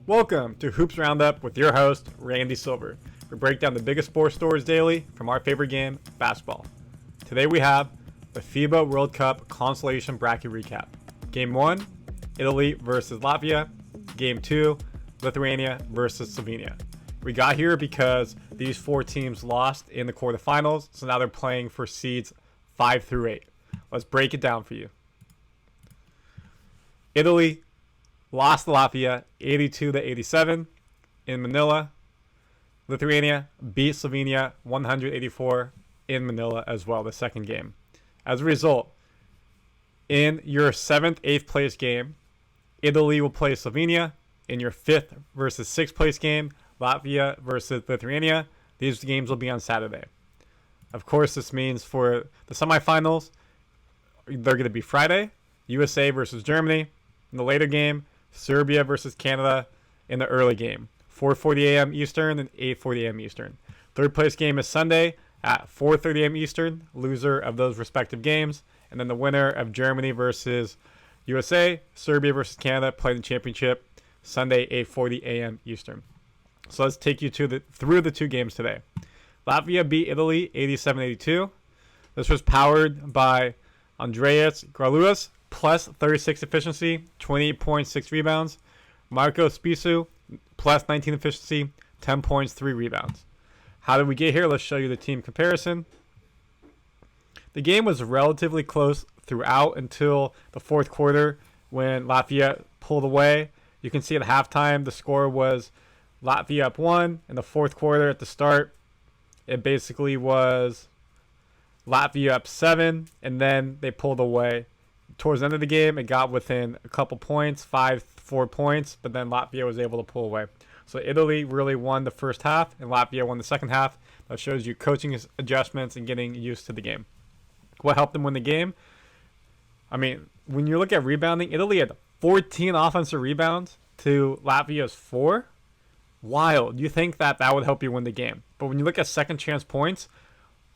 Welcome to Hoops Roundup with your host, Randy Silver. We break down the biggest sports stories daily from our favorite game, basketball. Today we have the Fiba World Cup Consolation Bracket Recap. Game 1, Italy versus Latvia. Game 2, Lithuania versus Slovenia. We got here because these four teams lost in the quarterfinals, so now they're playing for seeds 5 through 8. Let's break it down for you. Italy lost to Latvia 82-87 in Manila. Lithuania beat Slovenia 184 in Manila as well, the second game. As a result, in your 7th, 8th place game, Italy will play Slovenia. In your 5th versus 6th place game, Latvia versus Lithuania. These games will be on Saturday. Of course, this means for the semifinals, they're going to be Friday. USA versus Germany in the later game. Serbia versus Canada in the early game. 4:40 a.m. Eastern and 8:40 a.m. Eastern. Third place game is Sunday at 4:30 a.m. Eastern. Loser of those respective games. And then the winner of Germany versus USA, Serbia versus Canada, play the championship Sunday 8:40 a.m. Eastern. So let's take you through the two games today. Latvia beat Italy 87-82. This was powered by Andreas Garluas, plus 36 efficiency, 28.6 rebounds. Marco Spisu, plus 19 efficiency, 10 points, 3 rebounds. How did we get here? Let's show you the team comparison. The game was relatively close throughout until the fourth quarter when Latvia pulled away. You can see at halftime the score was Latvia up 1. In the fourth quarter at the start, it basically was Latvia up 7, and then they pulled away. Towards the end of the game, it got within a couple points, 4 points, but then Latvia was able to pull away. So Italy really won the first half, and Latvia won the second half. That shows you coaching adjustments and getting used to the game. What helped them win the game? I mean, when you look at rebounding, Italy had 14 offensive rebounds to Latvia's 4. Wild. You think that would help you win the game. But when you look at second chance points,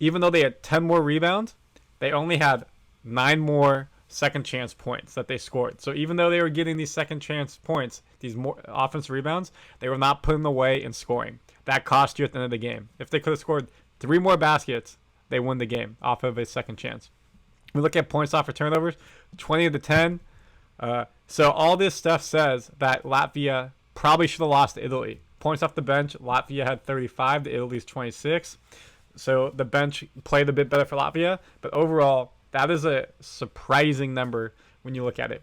even though they had 10 more rebounds, they only had 9 more second chance points that they scored. So even though they were getting these second chance points, these more offensive rebounds, they were not putting them away and scoring. That cost you at the end of the game. If they could have scored 3 more baskets, they win the game off of a second chance. We look at points off for turnovers, 20-10. So all this stuff says that Latvia probably should have lost to Italy. Points off the bench, Latvia had 35 to Italy's 26. So the bench played a bit better for Latvia, but overall, that is a surprising number when you look at it.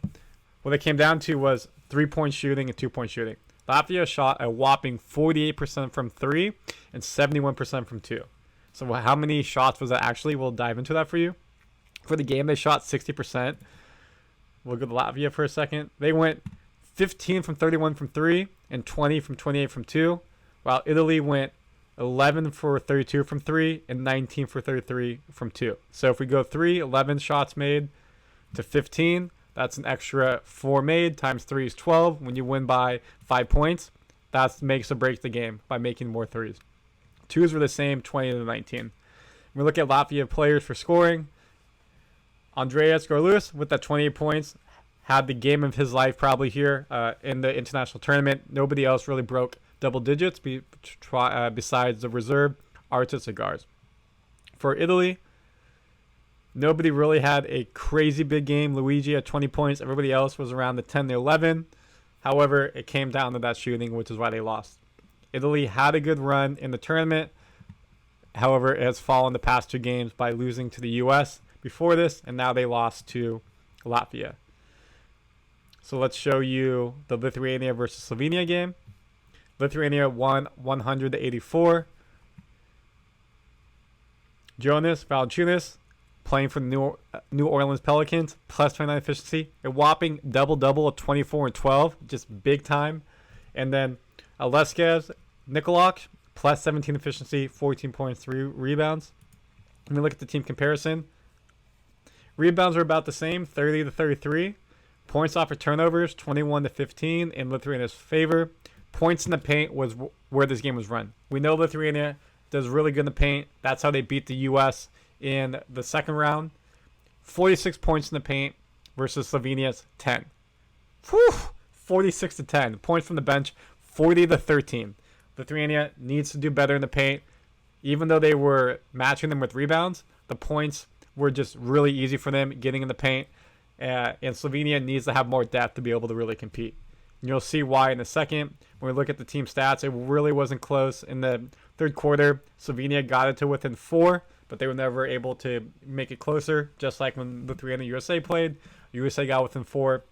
What it came down to was 3-point shooting and 2-point shooting. Latvia shot a whopping 48% from 3 and 71% from 2. So how many shots was that actually? We'll dive into that for you. For the game, they shot 60%. We'll go to Latvia for a second. They went 15 from 31 from 3 and 20 from 28 from 2, while Italy went 11 for 32 from 3 and 19 for 33 from 2. So if we go 11 shots made to 15, that's an extra 4 made times 3 is 12. When you win by 5 points, that makes or breaks the game by making more threes. 2s were the same, 20-19. When we look at Latvia players for scoring, Andreas Garluas with that 28 points had the game of his life probably here in the international tournament. Nobody else really broke double digits besides the reserve Artur Cigars. For Italy, nobody really had a crazy big game. Luigi had 20 points. Everybody else was around the 10-11. However, it came down to that shooting, which is why they lost. Italy had a good run in the tournament. However, it has fallen the past 2 games by losing to the U.S. before this, and now they lost to Latvia. So let's show you the Lithuania versus Slovenia game. Lithuania won 100-84. Jonas Valanciunas playing for the New Orleans Pelicans, plus 29 efficiency. A whopping double-double of 24 and 12, just big time. And then Aleskevs Nikolak, plus 17 efficiency, 14.3 rebounds. When we look at the team comparison, rebounds are about the same, 30-33. Points off for turnovers, 21-15 in Lithuania's favor. Points in the paint was where this game was run. We know Lithuania does really good in the paint. That's how they beat the U.S. in the second round. 46 points in the paint versus Slovenia's 10. Whew, 46-10. Points from the bench, 40-13. Lithuania needs to do better in the paint. Even though they were matching them with rebounds, the points were just really easy for them getting in the paint. And Slovenia needs to have more depth to be able to really compete. And you'll see why in a second. When we look at the team stats, it really wasn't close. In the third quarter, Slovenia got it to within 4, but they were never able to make it closer. Just like when Lithuania USA played, USA got within 4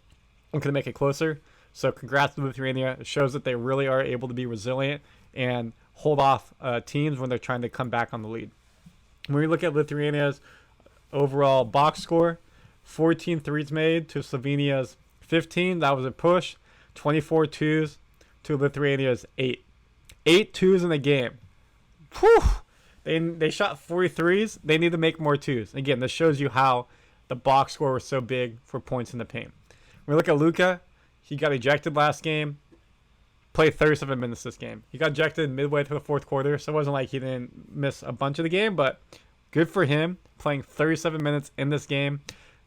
and could make it closer. So congrats to Lithuania. It shows that they really are able to be resilient and hold off teams when they're trying to come back on the lead. When we look at Lithuania's overall box score, 14 threes made to Slovenia's 15. That was a push. 24 twos to Lithuania's 8. 8 twos in the game. Whew! They shot 43s. They need to make more twos. Again, this shows you how the box score was so big for points in the paint. When we look at Luka, he got ejected last game. Played 37 minutes this game. He got ejected midway through the fourth quarter, so it wasn't like he didn't miss a bunch of the game, but good for him playing 37 minutes in this game.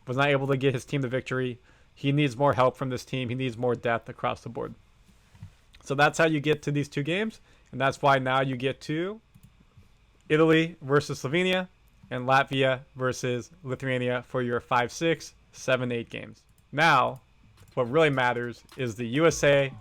Was not able to get his team the victory. He needs more help from this team. He needs more depth across the board. So that's how you get to these 2 games, and that's why now you get to Italy versus Slovenia and Latvia versus Lithuania for your 5, 6, 7, 8 games. Now, what really matters is the USA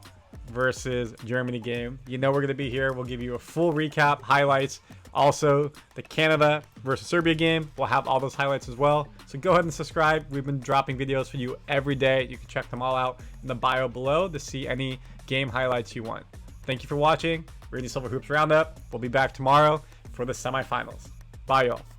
versus Germany game. You know we're going to be here. We'll give you a full recap, highlights. Also, the Canada versus Serbia game. We'll have all those highlights as well. So go ahead and subscribe. We've been dropping videos for you every day. You can check them all out in the bio below to see any game highlights you want. Thank you for watching. Randy Silver Hoops Roundup. We'll be back tomorrow for the semifinals. Bye, y'all.